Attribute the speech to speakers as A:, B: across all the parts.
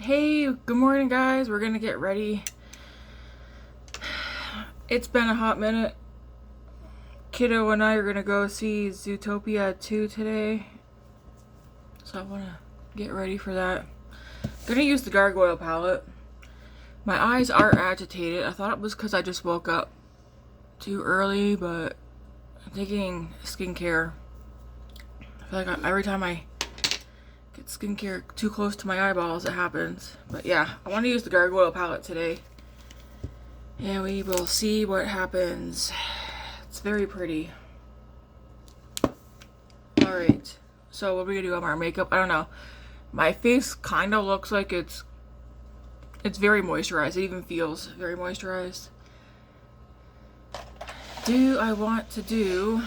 A: Hey, good morning guys. We're gonna get ready. It's been a hot minute. Kiddo and I are gonna go see Zootopia at 2 today. So I wanna get ready for that. Gonna use the Gargoyle palette. My eyes are agitated. I thought it was because I just woke up too early, but I'm taking skincare. I feel like every time I get skincare too close to my eyeballs, it happens. But yeah, I want to use the Gargoyle palette today. And we will see what happens. It's very pretty. Alright, so what are we gonna do on our makeup? I don't know. My face kind of looks like it's very moisturized. It even feels very moisturized. Do I want to do...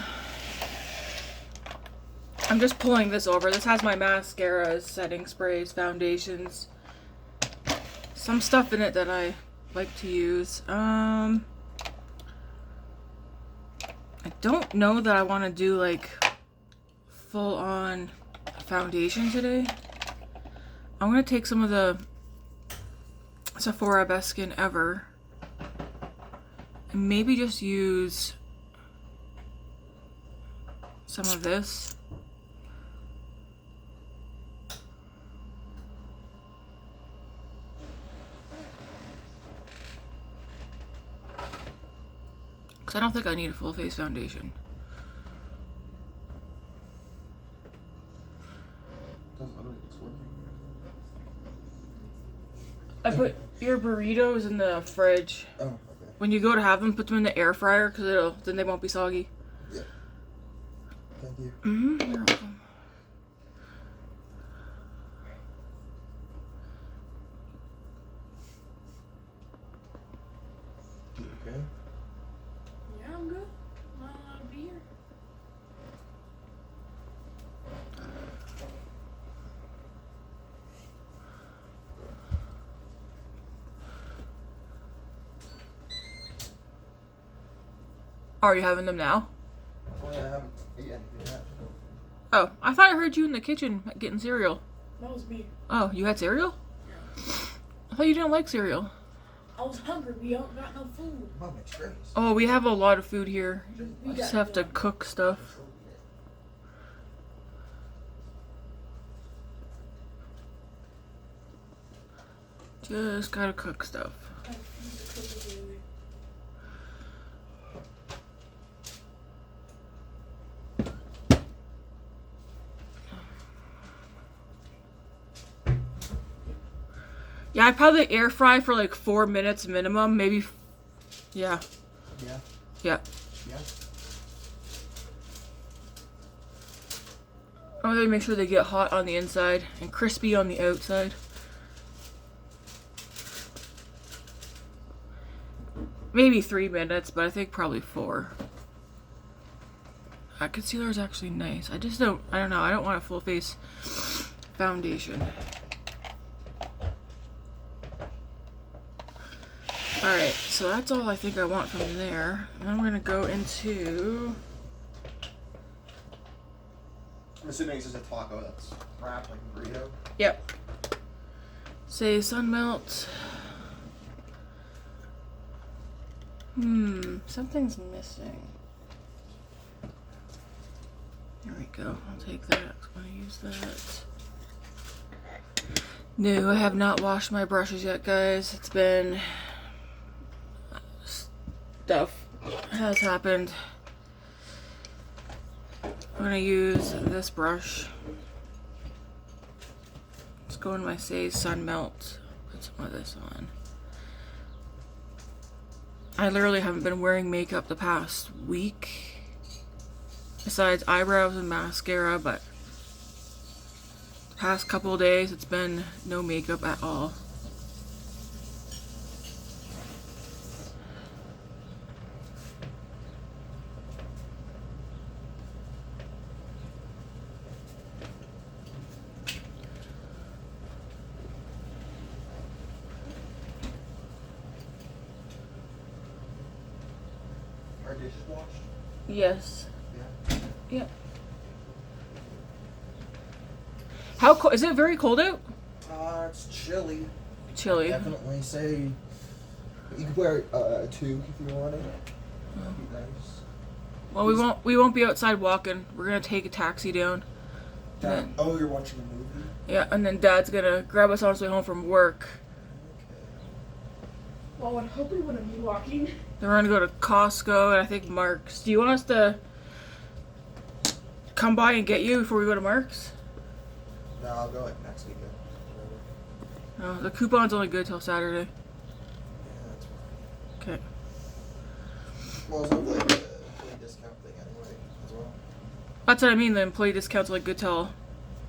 A: I'm just pulling this over. This has my mascaras, setting sprays, foundations. Some stuff in it that I like to use. I don't know that I want to do like full on foundation today. I'm going to take some of the Sephora Best Skin Ever and maybe just use some of this. I don't think I need a full face foundation. I put your burritos in the fridge.
B: Oh, okay.
A: When you go to have them, put them in the air fryer because then they won't be soggy.
B: Yeah. Thank you.
A: You're welcome.
B: You okay?
A: Yeah, I'm good. I'll be here. Are you having them now?
B: Oh, yeah, I haven't eaten anything yet.
A: Oh, I thought I heard you in the kitchen getting cereal.
C: That was me.
A: Oh, you had cereal?
C: Yeah.
A: I thought you didn't like cereal.
C: I was hungry. We don't got no food.
B: Mom, it's trays.
A: Oh, we have a lot of food here.
C: We
A: I just
C: got
A: have to cook stuff. Just gotta cook stuff. Yeah, I probably air fry for like 4 minutes minimum, maybe. Yeah.
B: Yeah.
A: Yeah.
B: Yeah.
A: I want to make sure they get hot on the inside and crispy on the outside. Maybe 3 minutes, but I think probably 4. Concealer is actually nice. I don't know. I don't want a full face foundation. Alright, so that's all I think I want from there. And then we're going to go into...
B: I'm assuming it's just a taco that's wrapped like a burrito.
A: Yep. Saie Sunmelt. Something's missing. There we go. I'll take that. I'm going to use that. No, I have not washed my brushes yet, guys. It's been... Stuff has happened. I'm gonna use this brush. Let's go in my Saie Sunmelt. Put some of this on. I literally haven't been wearing makeup the past week. Besides eyebrows and mascara, but the past couple of days it's been no makeup at all.
B: Our dishes washed?
A: Yes.
B: Yeah.
A: Yep. How cold? Is it very cold out?
B: It's chilly.
A: Chilly.
B: Definitely say you could wear 2 if you wanted. That'd be nice.
A: Well, we won't be outside walking. We're gonna take a taxi down.
B: Dad, oh, you're watching a movie?
A: Yeah, and then Dad's gonna grab us on his way home from work.
C: Well, I hope we wouldn't be walking.
A: Then we're gonna go to Costco and I think Mark's. Do you want us to come by and get you before we go to Mark's?
B: No, I'll go like next weekend. Whatever.
A: No, the coupon's only good till Saturday.
B: Yeah, that's fine.
A: Okay.
B: Well, it's hopefully like a employee discount thing anyway, as well.
A: That's what I mean. The employee discount's like good till.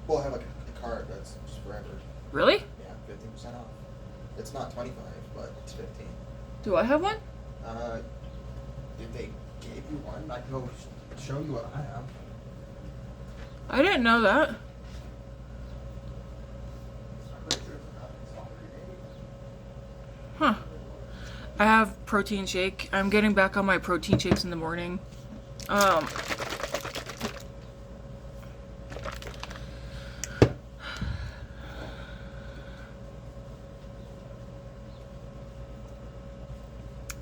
B: Well, I have like a card that's just forever.
A: Really?
B: Yeah, 15% off. It's not 25, but it's 15.
A: Do I have one?
B: If they gave you one, I can go show you what I have.
A: I didn't know that.
B: I'm pretty sure it's not
A: Huh. I have protein shake. I'm getting back on my protein shakes in the morning.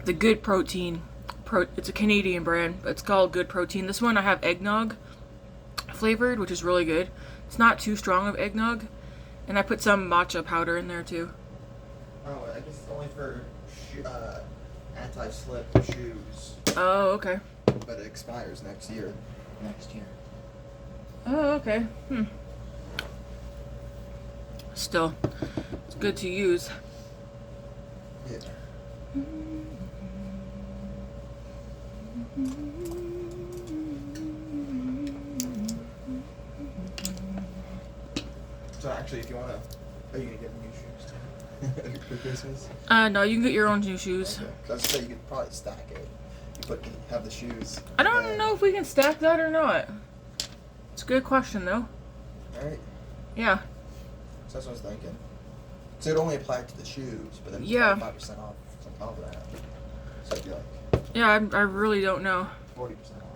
A: The Good Protein. It's a Canadian brand, but it's called Good Protein. This one I have eggnog flavored, which is really good. It's not too strong of eggnog. And I put some matcha powder in there too.
B: Oh, I guess it's only for anti-slip shoes,
A: Oh, okay.
B: but it expires next year.
A: Oh, okay. Still, it's good to use.
B: Yeah. So actually, if you wanna, are you gonna get new shoes too for Christmas?
A: No, you can get your own new shoes.
B: Okay. I was saying you could probably stack it. Have the shoes.
A: I don't know if we can stack that or not. It's a good question though.
B: Alright.
A: Yeah.
B: So that's what I was thinking. So it only applied to the shoes, but then it's
A: Yeah.
B: 5% off on top of that. So it'd be like
A: Yeah, I really don't know.
B: 40% off.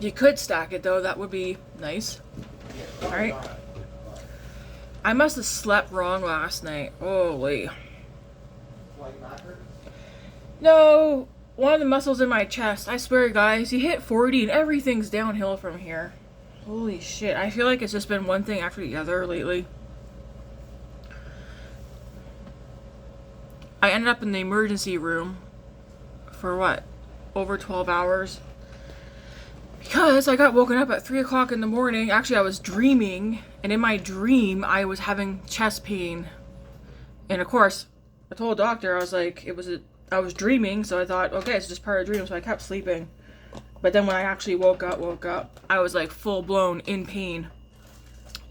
A: You could stack it though, that would be nice.
B: Yeah,
A: Alright.
B: not, but-
A: I must have slept wrong last night. Holy.
B: Like not hurt?
A: No, one of the muscles in my chest. I swear, guys, you hit 40 and everything's downhill from here. Holy shit. I feel like it's just been one thing after the other lately. I ended up in the emergency room for what? Over 12 hours. Because I got woken up at 3 o'clock in the morning. Actually, I was dreaming. And in my dream, I was having chest pain. And of course, I told the doctor, I was like, I was dreaming. So I thought, okay, it's just part of the dream. So I kept sleeping. But then when I actually woke up, I was like full blown in pain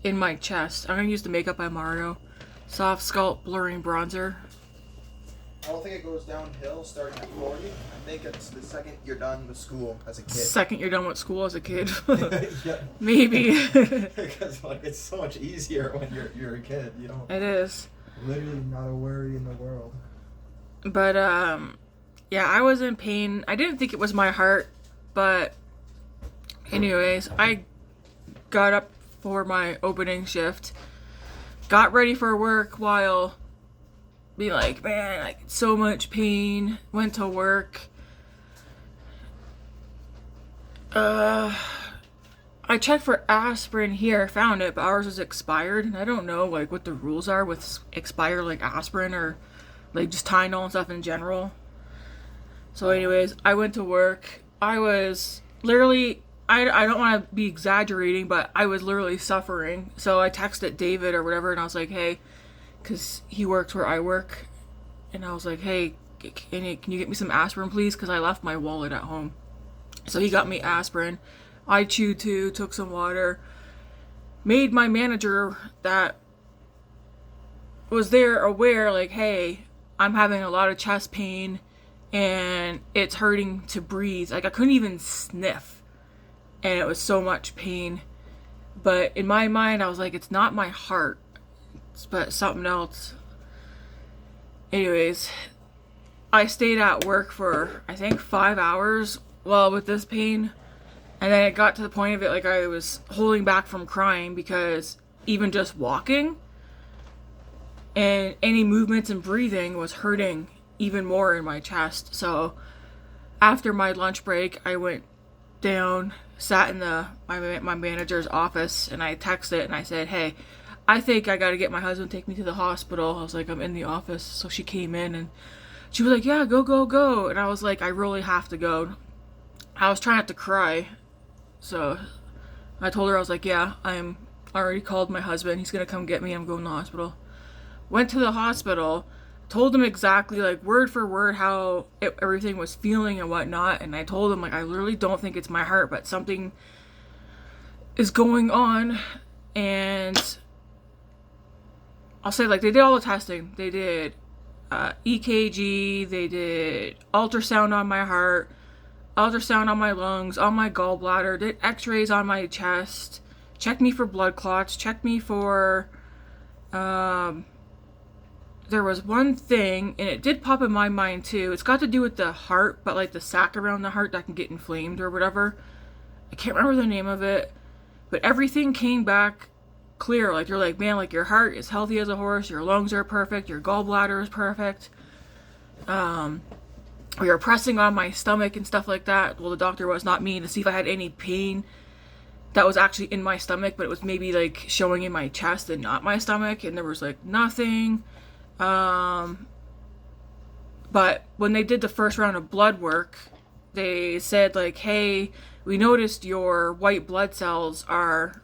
A: in my chest. I'm going to use the Makeup by Mario Softsculpt Blurring Bronzer.
B: I don't think it goes downhill starting at 40. I think it's the second you're done with school as a kid.
A: Second you're done with school as a kid.
B: Yeah.
A: Maybe.
B: Because like it's so much easier when you're a kid, you know.
A: It is.
B: Literally not a worry in the world.
A: But yeah, I was in pain. I didn't think it was my heart, but anyways, I got up for my opening shift, got ready for work while being like, man, like so much pain. Went to work. I checked for aspirin here, found it, but ours was expired. And I don't know like what the rules are with expired like aspirin or like just Tylenol and stuff in general. So anyways, I went to work. I was literally, I don't want to be exaggerating, but I was literally suffering. So I texted David or whatever and I was like, hey, because he works where I work. And I was like, hey, can you get me some aspirin, please? Because I left my wallet at home. So he got me aspirin. I chewed too, took some water. Made my manager that was there aware, like, hey, I'm having a lot of chest pain and it's hurting to breathe. Like, I couldn't even sniff. And it was so much pain. But in my mind, I was like, it's not my heart, but something else. Anyways, I stayed at work for, I think, 5 hours while with this pain. And then it got to the point of it, like, I was holding back from crying because even just walking and any movements and breathing was hurting even more in my chest. So after my lunch break, I went down, sat in my manager's office, and I texted and I said, hey, I think I gotta get my husband to take me to the hospital. I was like, I'm in the office. So she came in and she was like, yeah, go, go, go. And I was like, I really have to go. I was trying not to cry. So I told her, I was like, yeah, I'm already called my husband. He's gonna come get me. I'm going to the hospital. Went to the hospital, told him exactly, like, word for word how everything was feeling and whatnot. And I told him, like, I literally don't think it's my heart, but something is going on. And I'll say, like, they did all the testing. They did EKG, they did ultrasound on my heart, ultrasound on my lungs, on my gallbladder, did x-rays on my chest, checked me for blood clots, checked me for, there was one thing, and it did pop in my mind too, it's got to do with the heart, but like the sac around the heart that can get inflamed or whatever. I can't remember the name of it, but everything came back clear. Like, you're like, man, like, your heart is healthy as a horse, your lungs are perfect, your gallbladder is perfect. We were pressing on my stomach and stuff like that. Well, the doctor was, not me, to see if I had any pain that was actually in my stomach, but it was maybe like showing in my chest and not my stomach, and there was like nothing. But when they did the first round of blood work, they said, like, hey, we noticed your white blood cells are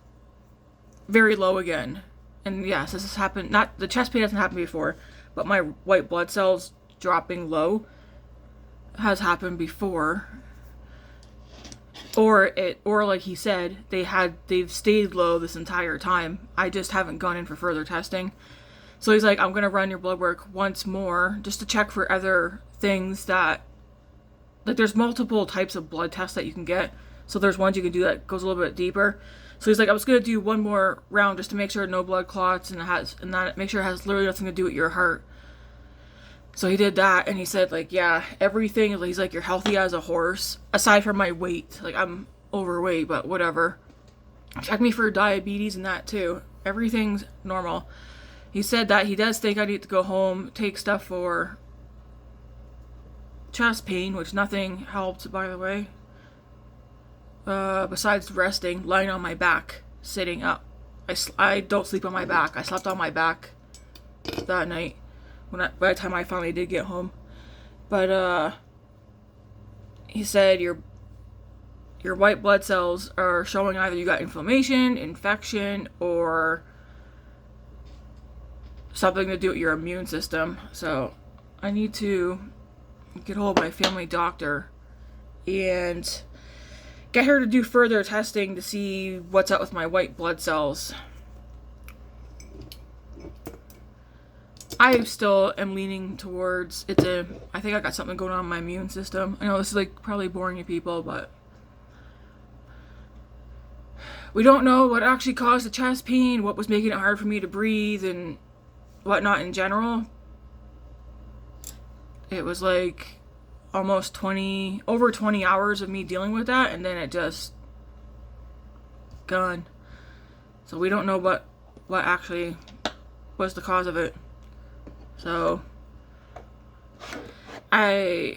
A: very low again. And yes, this has happened, not, the chest pain hasn't happened before, but my white blood cells dropping low has happened before. Or like he said, they've stayed low this entire time. I just haven't gone in for further testing. So he's like, I'm gonna run your blood work once more just to check for other things that, like, there's multiple types of blood tests that you can get. So there's ones you can do that goes a little bit deeper. So he's like, I was gonna do one more round just to make sure no blood clots and that make sure it has literally nothing to do with your heart. So he did that, and he said, like, yeah, everything, he's like, you're healthy as a horse, aside from my weight. Like, I'm overweight, but whatever. Check me for diabetes and that too. Everything's normal. He said that he does think I need to go home, take stuff for chest pain, which nothing helped, by the way. Besides resting, lying on my back, sitting up. I don't sleep on my back. I slept on my back that night by the time I finally did get home. But he said your white blood cells are showing either you got inflammation, infection, or something to do with your immune system. So I need to get hold of my family doctor and get her to do further testing to see what's up with my white blood cells. I still am leaning towards I think I got something going on in my immune system. I know this is, like, probably boring to people, but we don't know what actually caused the chest pain, what was making it hard for me to breathe, and whatnot in general. It was like almost over 20 hours of me dealing with that, and then it just gone. So we don't know what actually was the cause of it. So I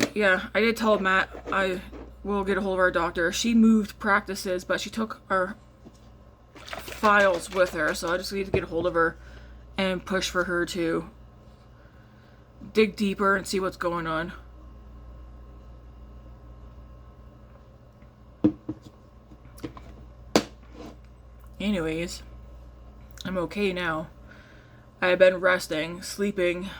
A: did tell Matt I will get a hold of our doctor. She moved practices, but she took our files with her, so I just need to get a hold of her and push for her to dig deeper and see what's going on. Anyways, I'm okay now. I have been resting, sleeping.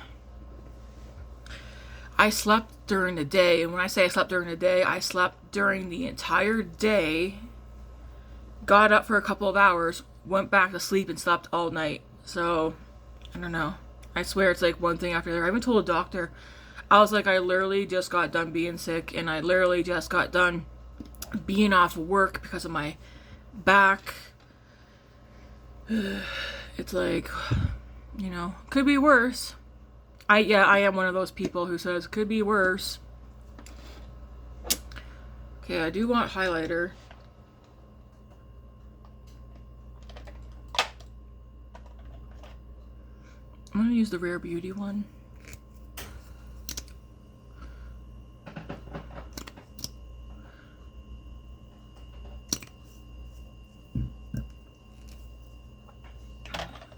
A: I slept during the day, and when I say I slept during the day, I slept during the entire day, got up for a couple of hours, went back to sleep, and slept all night. So I don't know. I swear it's like one thing after the other. I even told a doctor, I was like, I literally just got done being sick, and I literally just got done being off work because of my back. It's like, you know, could be worse. I am one of those people who says could be worse. Okay, I do want highlighter. I'm gonna use the Rare Beauty one.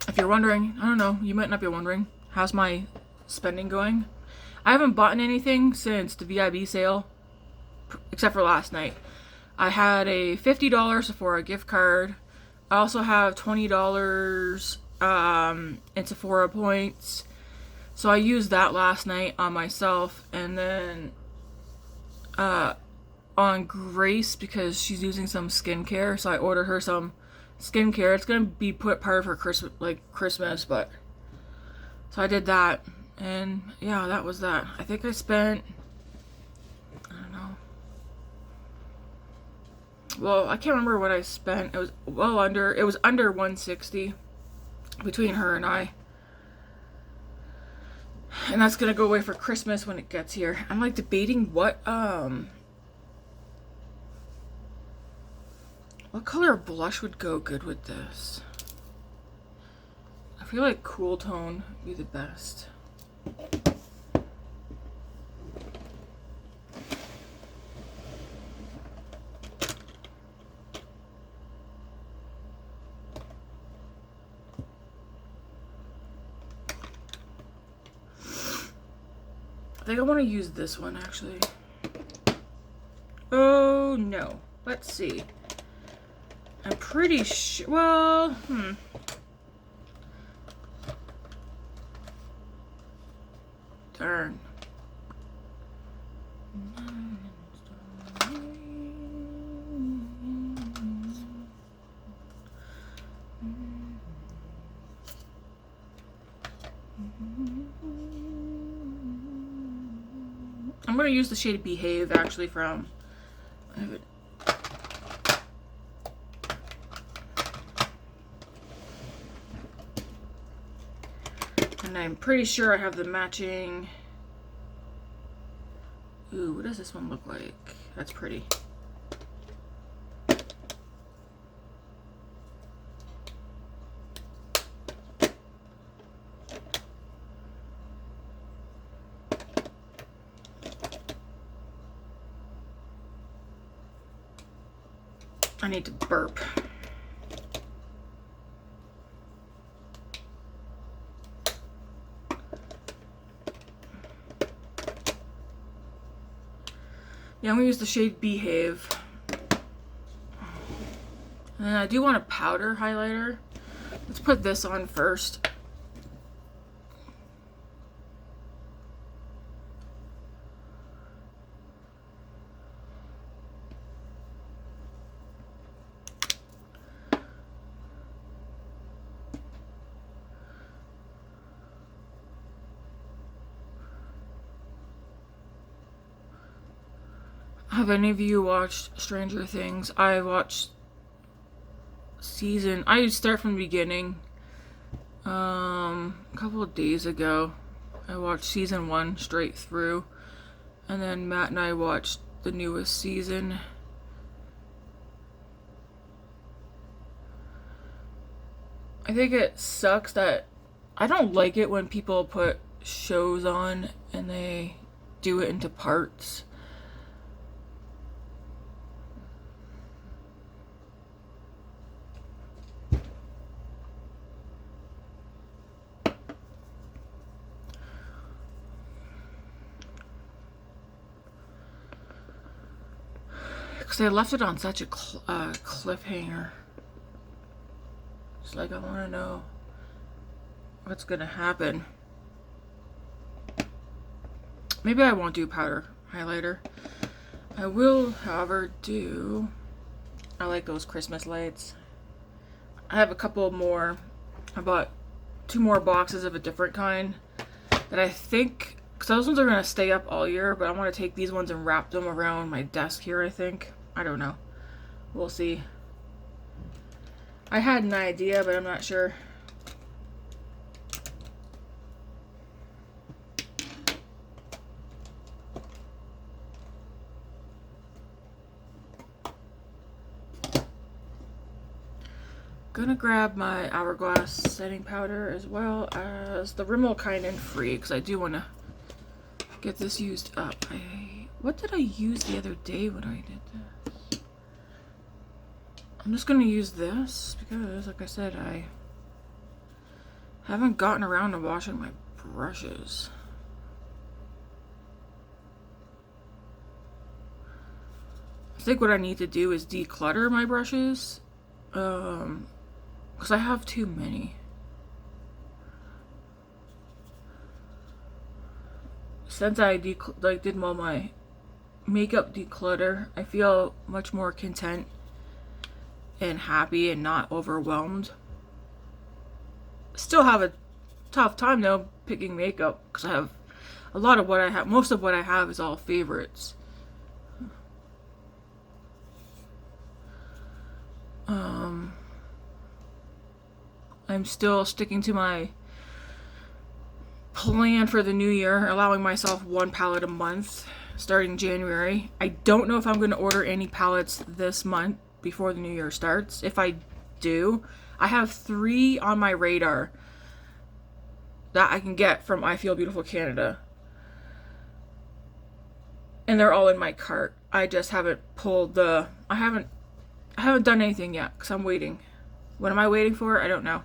A: If you're wondering, I don't know, you might not be wondering, how's my spending going? I haven't bought anything since the VIB sale, except for last night. I had a $50 Sephora gift card. I also have $20 in Sephora points. So I used that last night on myself, and then on Grace, because she's using some skincare, so I ordered her some skincare. It's gonna be put part of her Christmas, but so I did that, and yeah, that was that. I think I spent, I don't know. Well, I can't remember what I spent. It was well under. It was under 160 between her and I. And that's gonna go away for Christmas when it gets here. I'm like debating what color of blush would go good with this. I feel like cool tone would be the best. I think I want to use this one actually. Oh no. Let's see. I'm pretty sure. Well, Darn. I'm going to use the shade Behave actually from. I have it. And I'm pretty sure I have the matching. Ooh, what does this one look like? That's pretty. I need to burp. Yeah, I'm gonna use the shade Behave. And then I do want a powder highlighter. Let's put this on first. Have any of you watched Stranger Things? I watched I start from the beginning. A couple of days ago, I watched season 1 straight through. And then Matt and I watched the newest season. I think it sucks that I don't like it when people put shows on and they do it into parts. Because I left it on such a cliffhanger. It's like I want to know what's going to happen. Maybe I won't do powder highlighter. I will, however, do... I like those Christmas lights. I have a couple more. I bought 2 more boxes of a different kind that I think... Because those ones are going to stay up all year, but I want to take these ones and wrap them around my desk here, I think. I don't know. We'll see. I had an idea, but I'm not sure. Gonna grab my Hourglass setting powder as well as the Rimmel kind and free because I do want to get this used up. What did I use the other day when I did this? I'm just gonna use this because, like I said, I haven't gotten around to washing my brushes. I think what I need to do is declutter my brushes. Because I have too many. Since I did all my makeup declutter, I feel much more content and happy and not overwhelmed. Still have a tough time though picking makeup because I have a lot of what I have. Most of what I have is all favorites. I'm still sticking to my plan for the new year, allowing myself one palette a month starting January. I don't know if I'm going to order any palettes this month before the new year starts. If I do, I have 3 on my radar that I can get from I Feel Beautiful Canada. And they're all in my cart. I just haven't pulled I haven't done anything yet because I'm waiting. What am I waiting for? I don't know.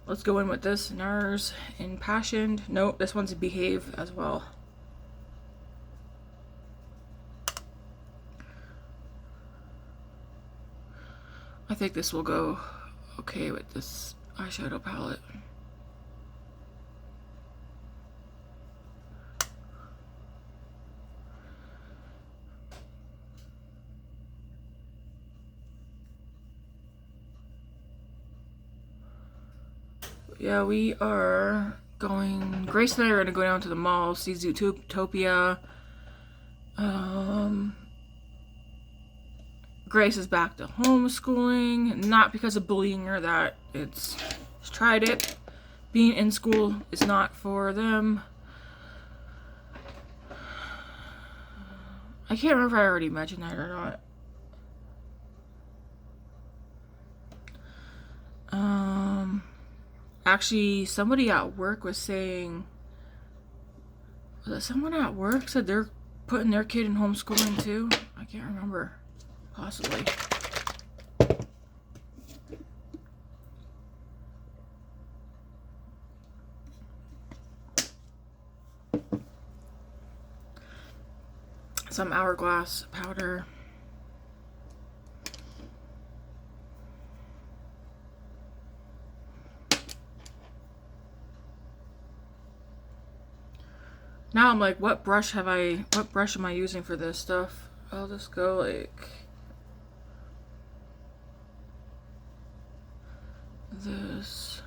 A: Let's go in with this Nars Impassioned. Nope, this one's a Behave as well. I think this will go okay with this eyeshadow palette. Yeah, we are going. Grace and I are going to go down to the mall, see Zootopia. Grace is back to homeschooling, not because of bullying her. That she's tried it. Being in school is not for them. I can't remember if I already mentioned that or not. Actually, somebody at work was saying, was it someone at work said they're putting their kid in homeschooling too? I can't remember. Possibly. Some Hourglass powder. Now I'm like, what brush am I using for this stuff? I'll just go like this.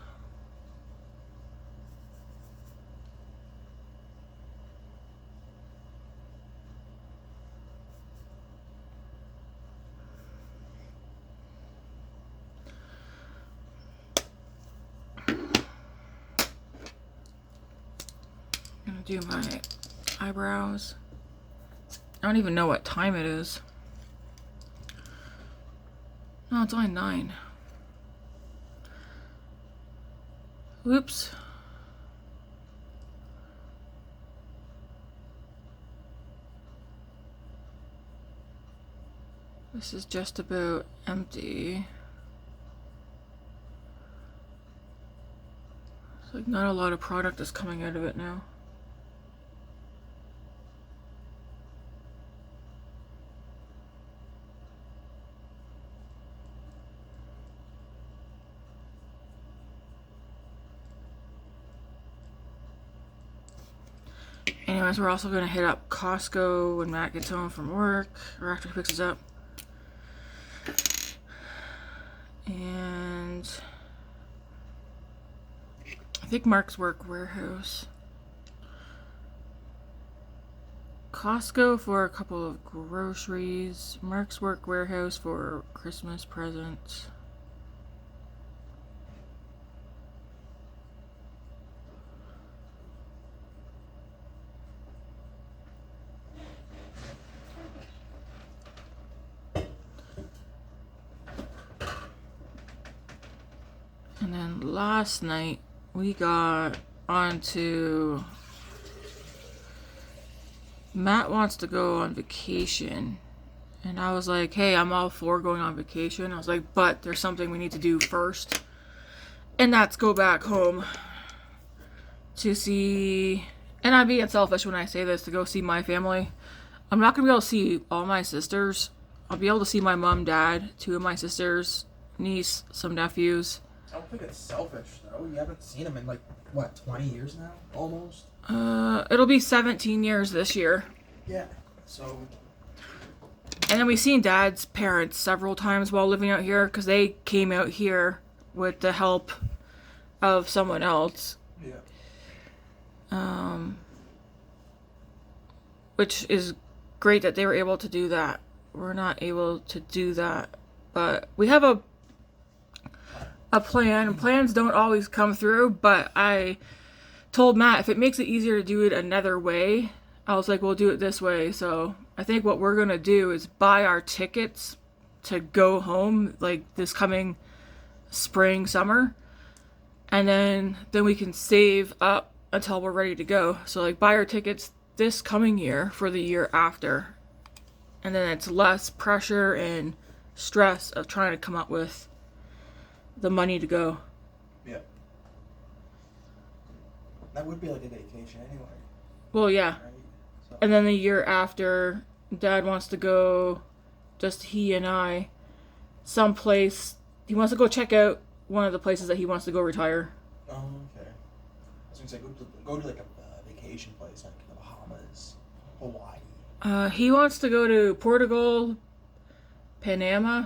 A: Do my eyebrows. I don't even know what time it is. No, it's only 9. Whoops. This is just about empty. It's like not a lot of product is coming out of it now. Anyways, we're also going to hit up Costco when Matt gets home from work, or after he picks us up. And I think Mark's Work Warehouse. Costco for a couple of groceries. Mark's Work Warehouse for Christmas presents. And then last night we got onto Matt wants to go on vacation. And I was like, hey, I'm all for going on vacation. I was like, but there's something we need to do first. And that's go back home to see, and I'm being selfish when I say this, to go see my family. I'm not going to be able to see all my sisters. I'll be able to see my mom, dad, 2 of my sisters, niece, some nephews.
B: I don't think it's selfish, though. You haven't seen them in, like, what, 20 years now? Almost?
A: It'll be 17 years this year.
B: Yeah, so...
A: And then we've seen dad's parents several times while living out here, because they came out here with the help of someone else.
B: Yeah.
A: Which is great that they were able to do that. We're not able to do that. But we have a plan, and plans don't always come through, but I told Matt if it makes it easier to do it another way, I was like, we'll do it this way. So I think what we're going to do is buy our tickets to go home, like this coming spring, summer. And then we can save up until we're ready to go. So like buy our tickets this coming year for the year after. And then it's less pressure and stress of trying to come up with the money to go.
B: Yeah. That would be like a vacation anyway.
A: Well, yeah.
B: Right? So.
A: And then the year after, Dad wants to go, just he and I, someplace. He wants to go check out one of the places that he wants to go retire.
B: Oh, okay. I was going to say, go to like a vacation place, like the Bahamas, Hawaii.
A: He wants to go to Portugal, Panama.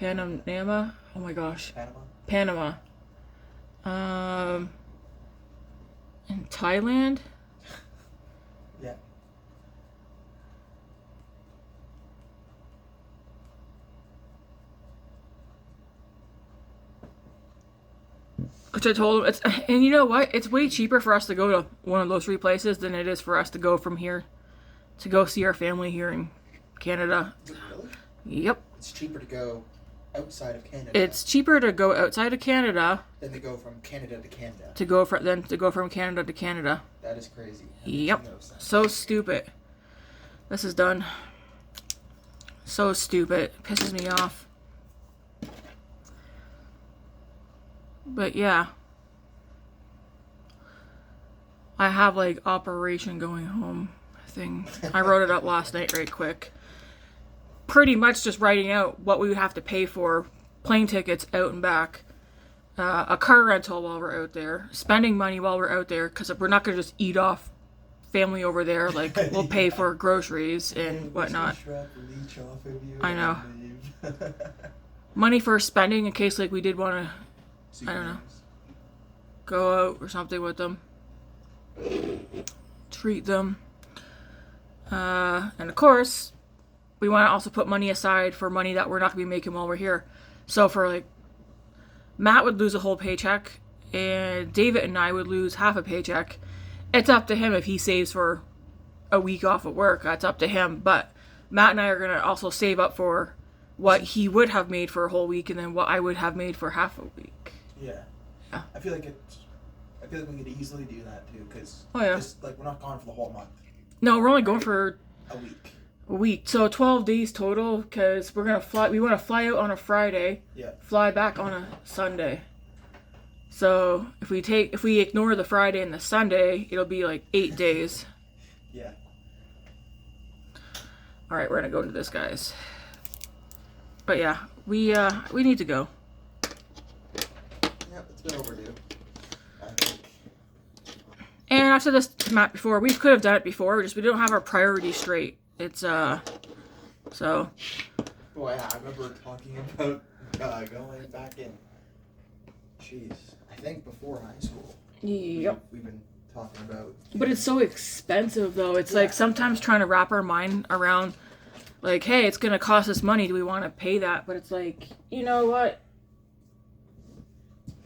A: Oh my gosh.
B: Panama?
A: And Thailand.
B: Yeah.
A: Which I told him, and you know what? It's way cheaper for us to go to one of those 3 places than it is for us to go from here to go see our family here in Canada.
B: Is it really?
A: Yep.
B: It's cheaper to go outside of Canada.
A: It's cheaper to go outside of Canada
B: than to go from Canada to Canada.
A: than to go from Canada to Canada.
B: That is crazy.
A: Yep. So stupid. This is done. So stupid. Pisses me off. But yeah. I have like Operation Going Home thing. I wrote it up last night right quick. Pretty much just writing out what we would have to pay for plane tickets out and back. A car rental while we're out there. Spending money while we're out there, because we're not going to just eat off family over there. Like, we'll pay for groceries and whatnot. I know. Money for spending in case, like, we did want to, I don't know, go out or something with them. Treat them. And of course, we want to also put money aside for money that we're not going to be making while we're here. So for, like, Matt would lose a whole paycheck, and David and I would lose half a paycheck. It's up to him if he saves for a week off at work. That's up to him. But Matt and I are going to also save up for what he would have made for a whole week, and then what I would have made for half a week.
B: Yeah. I feel like we could easily do that too, because like we're not gone for the whole month.
A: No, we're only going for
B: a week.
A: So 12 days total, because we're gonna fly. We want to fly out on a Friday.
B: Yeah. Fly
A: back on a Sunday. So if we ignore the Friday and the Sunday, it'll be like 8 days.
B: Yeah.
A: All right, we're gonna go into this, guys. But yeah, we need to go.
B: Yeah, it's been overdue, I think.
A: And I've said this to Matt before. We could have done it before. We don't have our priorities straight. It's so.
B: Boy, I remember talking about going back in. Jeez, I think before high school.
A: Yep.
B: We've been talking about.
A: But it's so expensive, though. It's like sometimes trying to wrap our mind around, like, hey, it's gonna cost us money. Do we want to pay that? But it's like, you know what?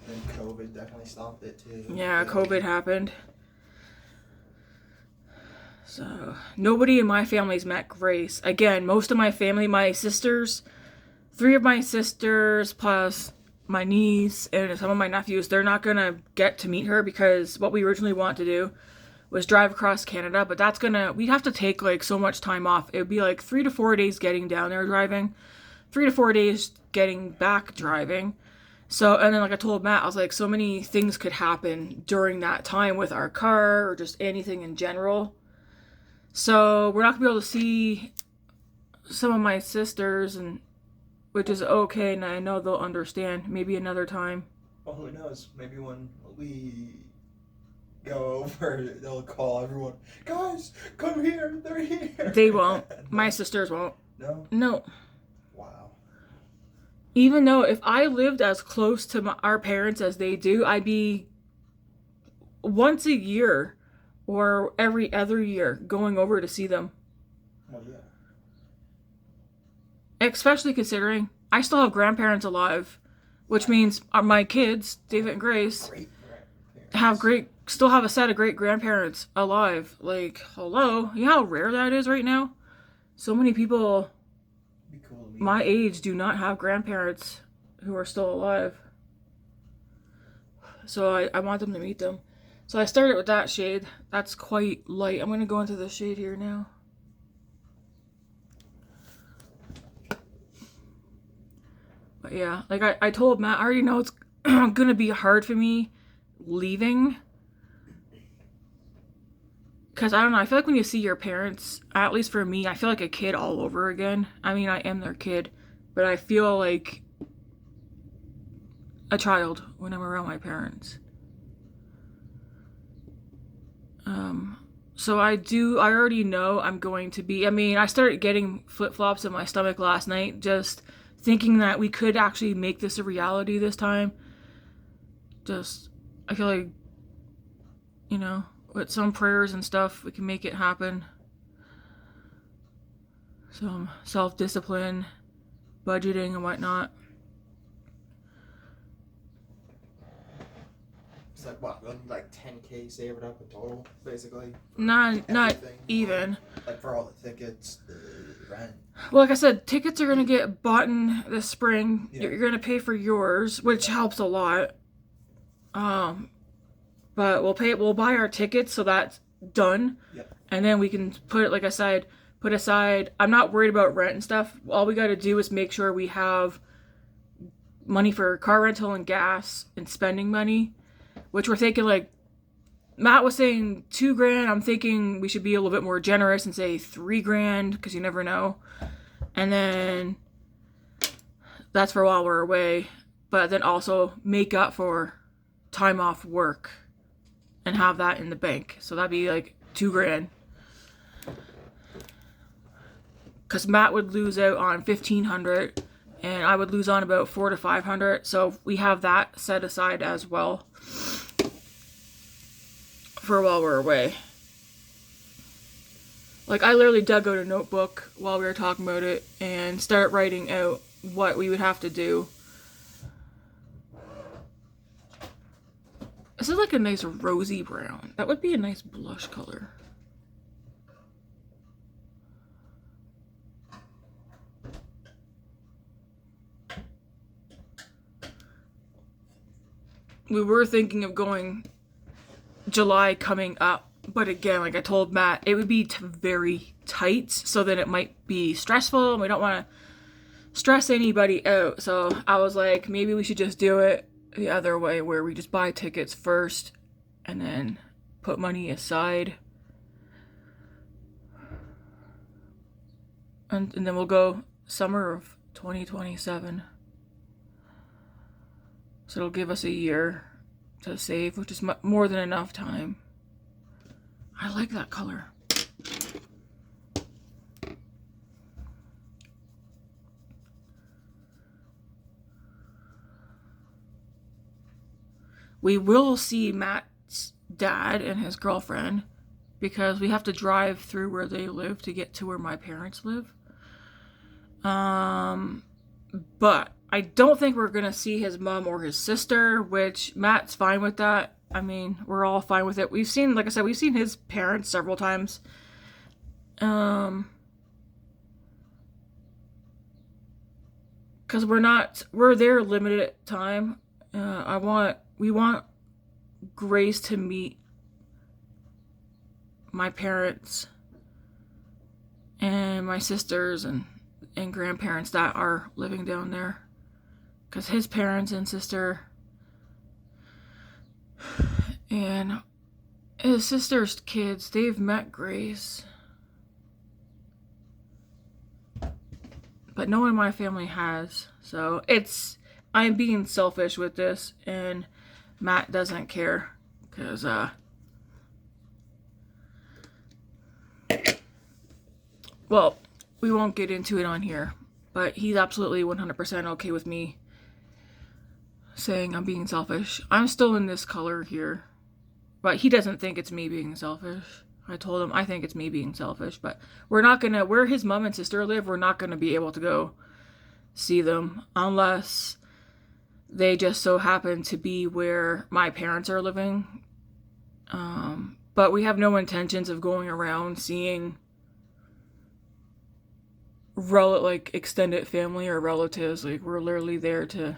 B: Then COVID definitely stopped it too.
A: Yeah, COVID happened. So, nobody in my family's met Grace. Again, most of my family, my sisters, 3 of my sisters plus my niece and some of my nephews, they're not gonna get to meet her because what we originally wanted to do was drive across Canada, but we'd have to take like so much time off. It would be like 3 to 4 days getting down there driving, 3 to 4 days getting back driving. So, and then like I told Matt, I was like, so many things could happen during that time with our car or just anything in general. So we're not gonna be able to see some of my sisters, and which is okay, and I know they'll understand. Maybe another time.
B: Well, who knows? Maybe when we go over, they'll call everyone, guys, come here, they're here.
A: They won't. My sisters won't.
B: No?
A: No.
B: Wow.
A: Even though if I lived as close to our parents as they do, I'd be once a year or every other year going over to see them.
B: Well, yeah.
A: Especially considering I still have grandparents alive, which means my kids, David and Grace, still have a set of great grandparents alive. Like, hello, you know how rare that is right now? So many people my age do not have grandparents who are still alive. So I want them to meet them. So I started with that shade. That's quite light. I'm going to go into the shade here now. But yeah, like I told Matt, I already know it's going to be hard for me leaving. Because I don't know, I feel like when you see your parents, at least for me, I feel like a kid all over again. I mean, I am their kid, but I feel like a child when I'm around my parents. So I already know I'm going to be, I mean, I started getting flip-flops in my stomach last night, just thinking that we could actually make this a reality this time. I feel like, you know, with some prayers and stuff, we can make it happen. Some self-discipline, budgeting and whatnot.
B: It's like, what, like 10K saved up in total, basically?
A: Not even.
B: Like for all the tickets, the rent.
A: Well, like I said, tickets are going to get bought in this spring. Yeah. You're going to pay for yours, which helps a lot. But we'll buy our tickets, so that's done. Yep. And then we can put aside, I'm not worried about rent and stuff. All we got to do is make sure we have money for car rental and gas and spending money, which we're thinking, like, Matt was saying $2,000. I'm thinking we should be a little bit more generous and say $3,000, because you never know. And then that's for while we're away. But then also make up for time off work and have that in the bank. So that'd be like $2,000. Because Matt would lose out on $1,500 and I would lose on about $400 to $500. So we have that set aside as well for while we're away. Like, I literally dug out a notebook while we were talking about it and started writing out what we would have to do. This is like a nice rosy brown. That would be a nice blush color. We were thinking of going July coming up, but again, like I told Matt, it would be very tight, so then it might be stressful, and we don't want to stress anybody out. So I was like, maybe we should just do it the other way, where we just buy tickets first and then put money aside, and then we'll go summer of 2027. So it'll give us a year to save, which is more than enough time. I like that color. We will see Matt's dad and his girlfriend, because we have to drive through where they live to get to where my parents live. But I don't think we're going to see his mom or his sister, which Matt's fine with that. I mean, we're all fine with it. We've seen, like I said, we've seen his parents several times. Because because we're there limited time. We want Grace to meet my parents and my sisters and grandparents that are living down there, because his parents and sister and his sister's kids, they've met Grace, but no one in my family has. So I'm being selfish with this, and Matt doesn't care, because well, we won't get into it on here, but he's absolutely 100% okay with me saying I'm being selfish. I'm still in this color here, but he doesn't think it's me being selfish. I told him I think it's me being selfish, but where his mom and sister live, we're not gonna be able to go see them unless they just so happen to be where my parents are living. But we have no intentions of going around seeing like extended family or relatives. Like, we're literally there to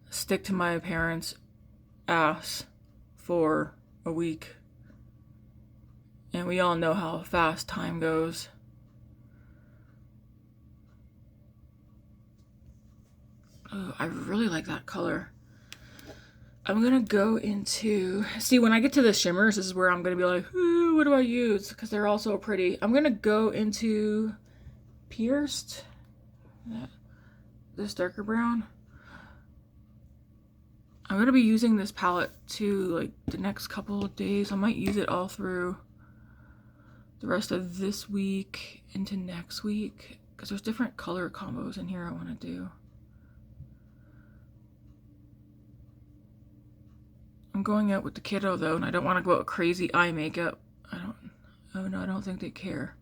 A: stick to my parents' ass for a week. And we all know how fast time goes. Oh, I really like that color. I'm gonna go into, see, when I get to the shimmers, this is where I'm gonna be like, ooh, what do I use? Because they're all so pretty. I'm gonna go into Pierced, this darker brown. I'm gonna be using this palette too, like the next couple of days. I might use it all through the rest of this week into next week, because there's different color combos in here I want to do. I'm going out with the kiddo though, and I don't want to go out crazy eye makeup. I don't think they care.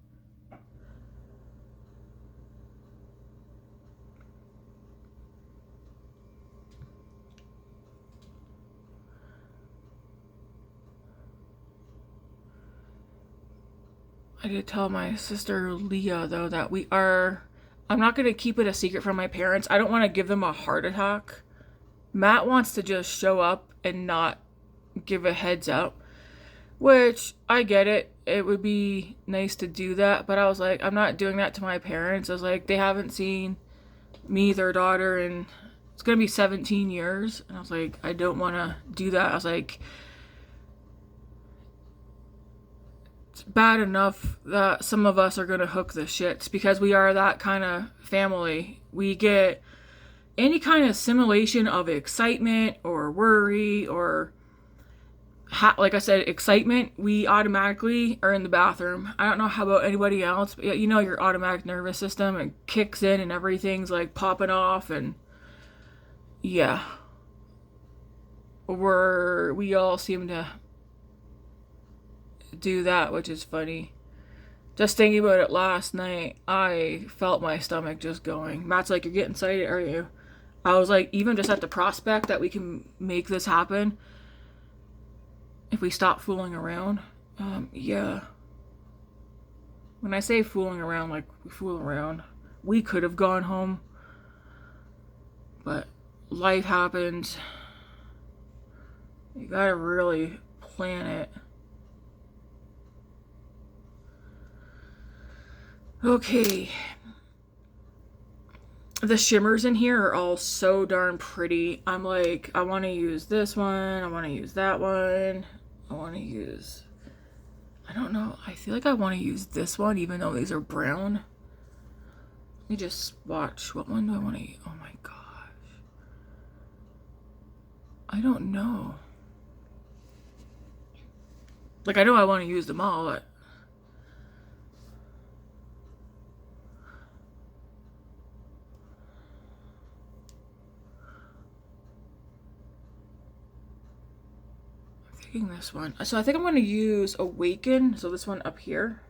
A: I did tell my sister Leah though that I'm not going to keep it a secret from my parents. I don't want to give them a heart attack. Matt wants to just show up and not give a heads up, which I get it. It would be nice to do that, but I was like, I'm not doing that to my parents. I was like, they haven't seen me, their daughter, and it's going to be 17 years. And I was like, I don't want to do that. I was like, it's bad enough that some of us are going to hook the shits because we are that kind of family. We get any kind of simulation of excitement or worry or, like I said, excitement, we automatically are in the bathroom. I don't know how about anybody else, but you know, your automatic nervous system, it kicks in and everything's like popping off, and yeah. We all seem to do that, which is funny. Just thinking about it last night, I felt my stomach just going. Matt's like, you're getting excited, are you? I was like, even just at the prospect that we can make this happen, if we stop fooling around, yeah. When I say fooling around, like, we fool around. We could have gone home, but life happened. You gotta really plan it. Okay. The shimmers in here are all so darn pretty. I'm like, I want to use this one. I want to use that one. I want to use, I don't know. I feel like I want to use this one, even though these are brown. Let me just swatch. What one do I want to use? Oh my gosh. I don't know. Like, I know I want to use them all, but this one. So I think I'm going to use Awaken. So this one up here.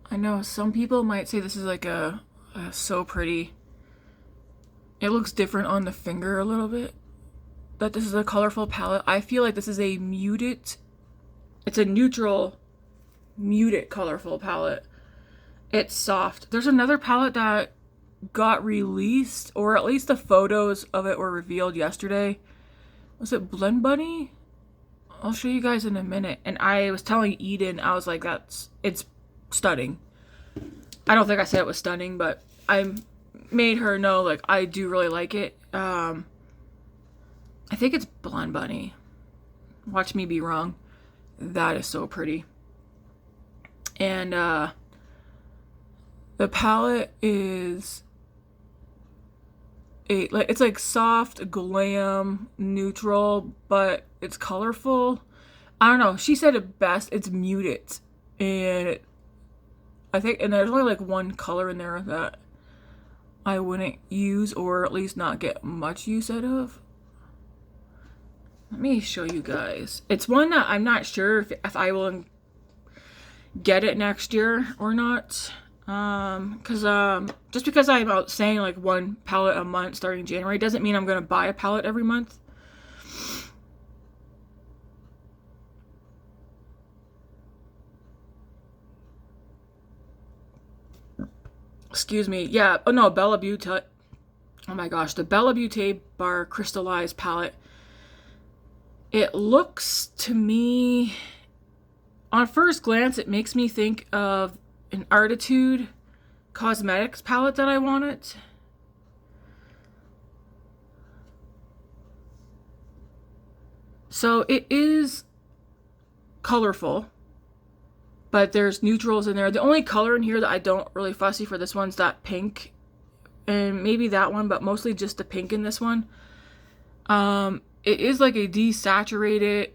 A: I know some people might say this is like a so pretty. It looks different on the finger a little bit. But this is a colorful palette. I feel like this is a muted, it's a neutral, muted colorful palette. It's soft. There's another palette that got released, or at least the photos of it were revealed yesterday. Was it Blend Bunny? I'll show you guys in a minute. And I was telling Eden, I was like, it's stunning. I don't think I said it was stunning, but I made her know, like, I do really like it. I think it's Blonde Bunny. Watch me be wrong. That is so pretty. And the palette is it's like soft, glam, neutral, but it's colorful. I don't know. She said it best. It's muted. And I think, and there's only like one color in there that I wouldn't use, or at least not get much use out of. Let me show you guys. It's one that I'm not sure if I will get it next year or not. Just because I'm out saying like one palette a month starting January doesn't mean I'm going to buy a palette every month. Excuse me. Yeah. Oh no, Bella Beauty. Oh my gosh. The Bella Beauty Bar Crystallized palette. It looks to me, on first glance, it makes me think of an Artitude Cosmetics palette that I wanted. So it is colorful, but there's neutrals in there. The only color in here that I don't really fussy for this one's that pink, and maybe that one, but mostly just the pink in this one. It is like a desaturated,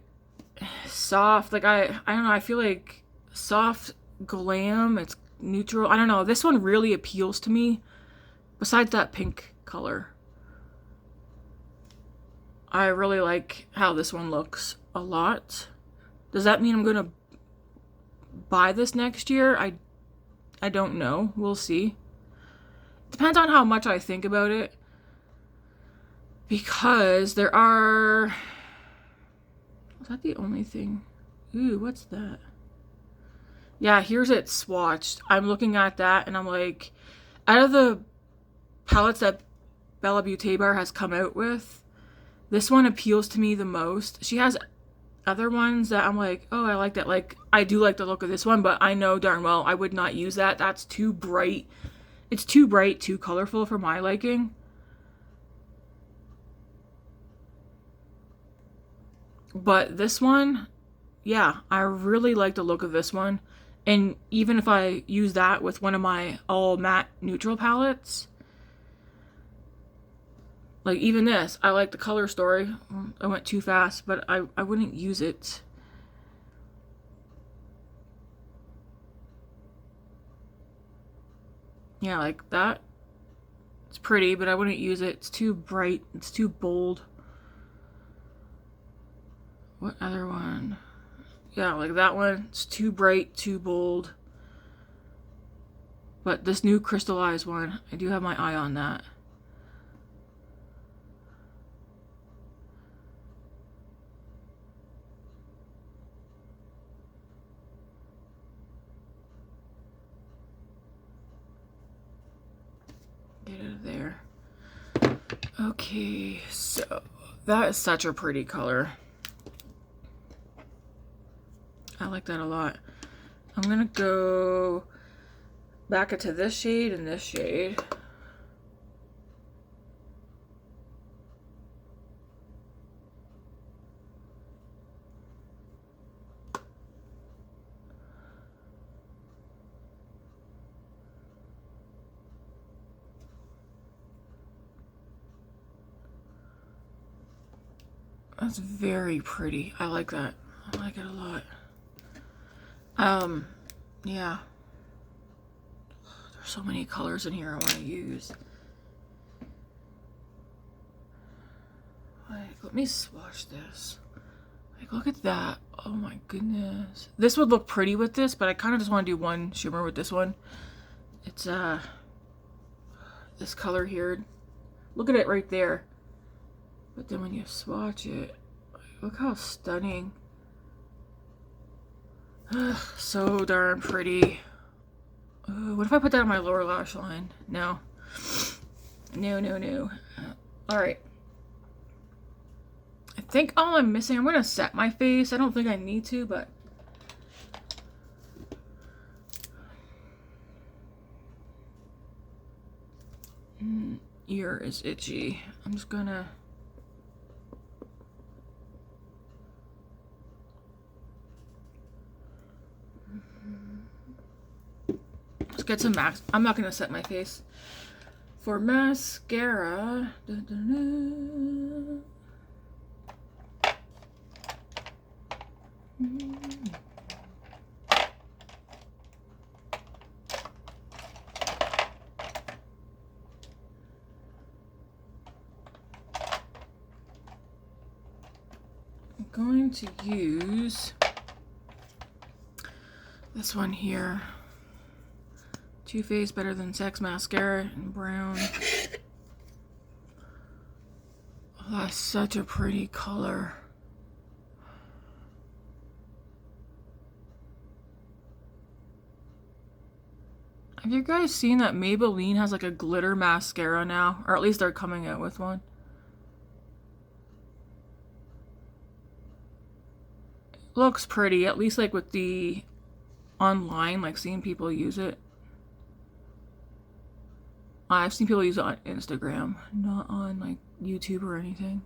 A: soft, like I don't know, I feel like soft glam. It's neutral. I don't know. This one really appeals to me. Besides that pink color, I really like how this one looks a lot. Does that mean I'm gonna buy this next year? I don't know. We'll see. Depends on how much I think about it, because there are, is that the only thing? Ooh, what's that? Yeah, here's it swatched. I'm looking at that and I'm like, out of the palettes that Bella Beauty Bar has come out with, this one appeals to me the most. She has other ones that I'm like, oh, I like that. Like, I do like the look of this one, but I know darn well I would not use that. That's too bright. It's too bright, too colorful for my liking. But this one, yeah, I really like the look of this one. And even if I use that with one of my all matte neutral palettes, like even this, I like the color story. I went too fast, but I wouldn't use it. Yeah, like that. It's pretty, but I wouldn't use it. It's too bright. It's too bold. What other one? Yeah, like that one. It's too bright, too bold. But this new crystallized one, I do have my eye on that. Get out of there. Okay, so that is such a pretty color. I like that a lot. I'm gonna go back into this shade and this shade. That's very pretty. I like that. I like it a lot. Yeah. There's so many colors in here I want to use. Like, let me swatch this. Like, look at that. Oh my goodness. This would look pretty with this, but I kind of just want to do one shimmer with this one. It's, this color here. Look at it right there. But then when you swatch it, look how stunning. So darn pretty. What if I put that on my lower lash line? No. No, no, no. Alright. I think all I'm missing, I'm going to set my face. I don't think I need to, but... ear is itchy. I'm just gonna... let's get some max. I'm not gonna set my face. For mascara... going to use this one here. Too Faced Better Than Sex mascara in brown. Oh, that's such a pretty color. Have you guys seen that Maybelline has like a glitter mascara now? Or at least they're coming out with one. Looks pretty, at least like with the online, like seeing people use it. I've seen people use it on Instagram, not on like YouTube or anything.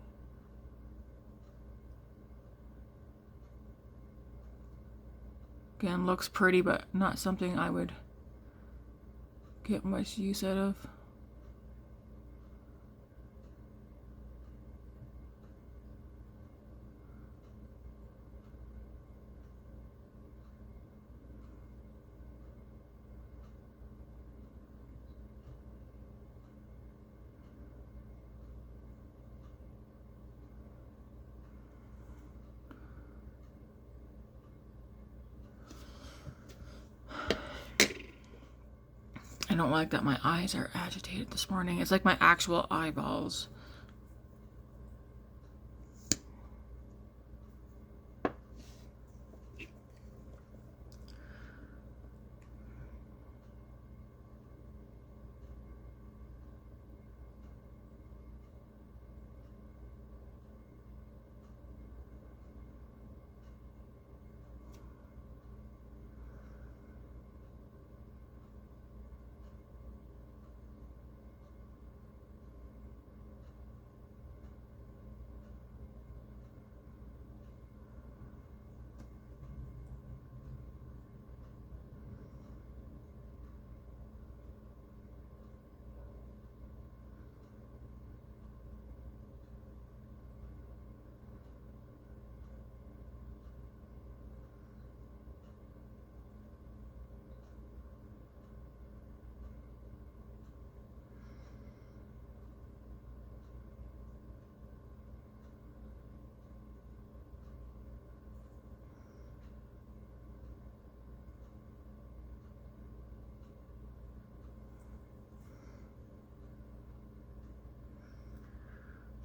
A: Again, looks pretty, but not something I would get much use out of. I don't like that my eyes are agitated this morning. It's like my actual eyeballs.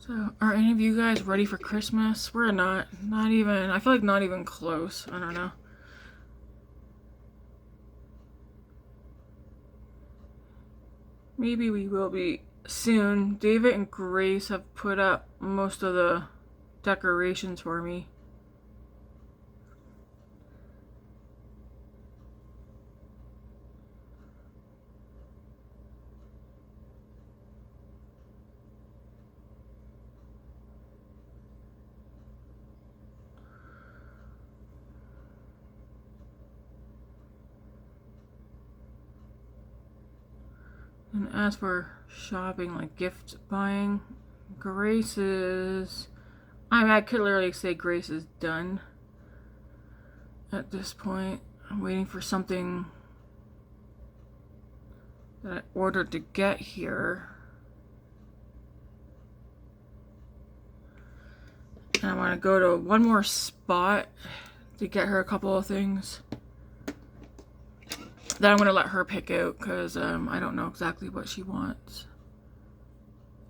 A: So, are any of you guys ready for Christmas? We're not. Not even. I feel like not even close. I don't know. Maybe we will be soon. David and Grace have put up most of the decorations for me. And as for shopping, like gift buying, Grace is... I could literally say Grace is done at this point. I'm waiting for something that I ordered to get here. And I want to go to one more spot to get her a couple of things that I'm going to let her pick out, because I don't know exactly what she wants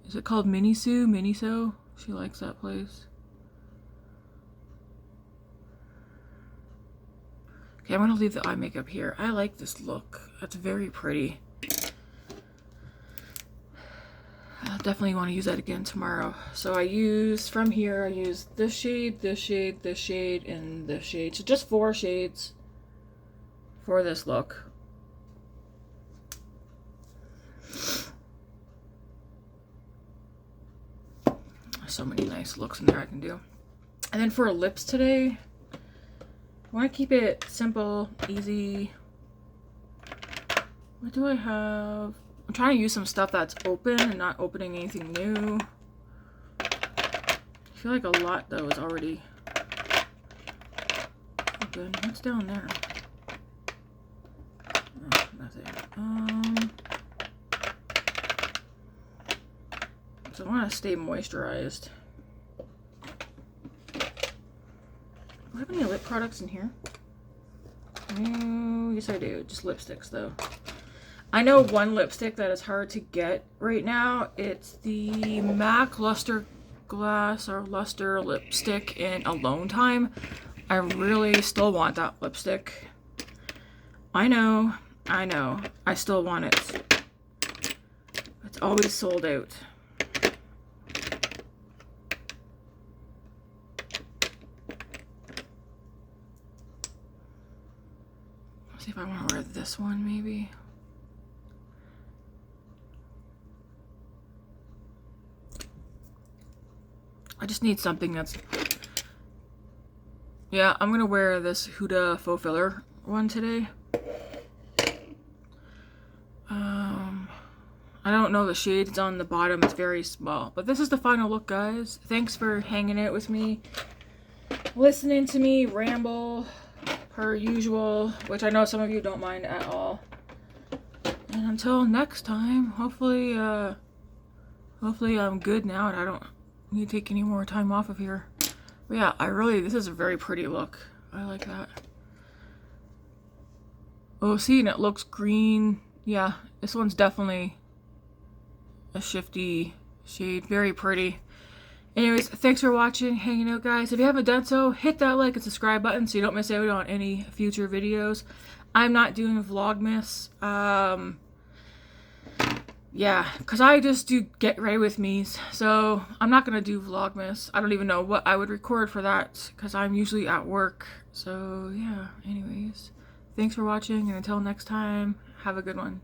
A: Is it called Miniso? She likes that place. Okay, I'm gonna leave the eye makeup here. I like this look. That's very pretty. I'll definitely want to use that again tomorrow. So I used, from here, I used this shade, this shade, this shade, and this shade. So just 4 shades for this look. So many nice looks in there I can do. And then for lips today, I want to keep it simple, easy. What do I have? I'm trying to use some stuff that's open and not opening anything new. I feel like a lot though is already open. What's down there? Oh, nothing. So I want to stay moisturized. Do I have any lip products in here? Oh, yes I do. Just lipsticks though. I know one lipstick that is hard to get right now. It's the MAC Luster Glass or Luster lipstick in Alone Time. I really still want that lipstick. I know. I still want it. It's always sold out. Let's see if I want to wear this one maybe. I just need something that's... Yeah, I'm gonna wear this Huda Faux Filler one today. I don't know the shade. It's on the bottom. It's very small. But this is the final look, guys. Thanks for hanging out with me. Listening to me ramble per usual. Which I know some of you don't mind at all. And until next time, hopefully I'm good now and I don't need to take any more time off of here. But yeah, this is a very pretty look. I like that. Oh, see, and it looks green. Yeah, this one's definitely a shifty shade. Very pretty. Anyways, thanks for watching, hanging out, guys. If you haven't done so, hit that like and subscribe button so you don't miss out on any future videos. I'm not doing Vlogmas. Yeah, because I just do get ready with me's. So I'm not going to do Vlogmas. I don't even know what I would record for that because I'm usually at work. So yeah, anyways. Thanks for watching and until next time, have a good one.